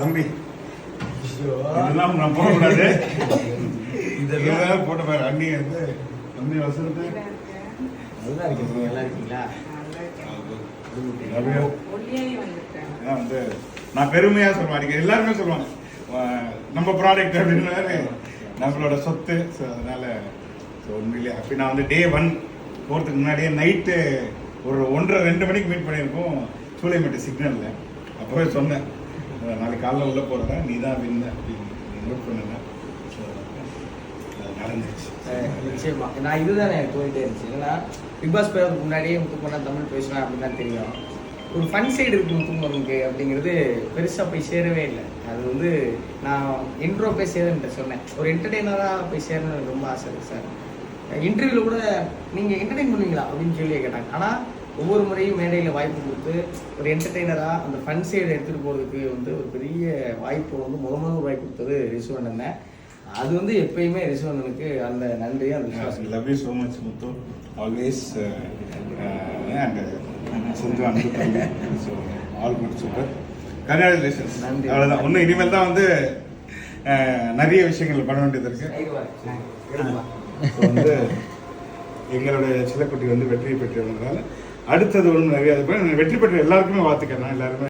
தம்பி, இதெல்லாம் நான் போடக்கூடாது. இதெல்லாம் போட்ட பாரு. அண்ணி வந்து அண்ணி வசனத்தை நல்லா இருக்கு. நல்லா இருக்கீங்களா? வந்து நான் பெருமையா சொல்லுவேன். அடிக்க எல்லாருமே சொல்லுவாங்க நம்ம ப்ராடக்ட் அப்படின்னு, நம்மளோட சொத்து. ஸோ அதனால உண்மையிலேயே அப்படி நான் வந்து டே 1 போகிறதுக்கு முன்னாடியே நைட்டு ஒரு 1:30-2 மணிக்கு மீட் பண்ணியிருக்கோம் சூளைமேட்டு சிக்னலில். அப்போவே சொன்னேன், நாளைக்கு காலைல உள்ளே போகிறேன், நீ தான் வின்ன அப்படின்னு நோட் பண்ணுங்க. ஸோ அது நடந்துச்சு. நிச்சயமா நான் இதுதான் எனக்கு தோணிட்டே இருந்துச்சு. ஏன்னா பிக் பாஸ் போகிறதுக்கு முன்னாடியே முத்துக்குமரா தமிழ் பேசுவேன் அப்படின்னு தான் தெரியும். ஒரு ஃபன் சைடு இருக்கு முத்துக்குமரனுக்கு அப்படிங்கிறது பெருசாக போய் சேரவே இல்லை. அது வந்து நான் இன்ட்ரோ போய் சேருன்ட்டு சொன்னேன். ஒரு என்டர்டெய்னராக போய் சேரணும்னு எனக்கு ரொம்ப ஆசை இருக்குது சார். இன்டர்வியூவில் கூட நீங்கள் என்டர்டெயின் பண்ணுவீங்களா அப்படின்னு சொல்லி கேட்டாங்க. ஆனால் ஒவ்வொரு முறையும் மேடையில் வாய்ப்பு கொடுத்து ஒரு என்டர்டெய்னராக அந்த ஃபன் சைடு எடுத்துகிட்டு போகிறதுக்கு வந்து ஒரு பெரிய வாய்ப்பு வந்து முதல் வாய்ப்பு கொடுத்தது ரிசுவண்ணன். அது வந்து எப்பயுமே ரிசுவண்ணனுக்கு அந்த நன்றியும் அந்த விசுவாசம். Love you so much Muthu, always. And செஞ்சு அனுப்பிட்டாங்க. So all good, super, congratulations. அவ்வளோதான். ஒன்றும் இனிமேல் தான் வந்து நிறைய விஷயங்கள் பண்ண வேண்டியது இருக்குது. ஸோ வந்து எங்களுடைய சிலக்குட்டி வந்து வெற்றி பெற்றவங்களால அடுத்தது ஒன்று நிறைய வெற்றி பெற்ற எல்லாருக்குமே வாழ்த்துக்கிறேன். எல்லாருமே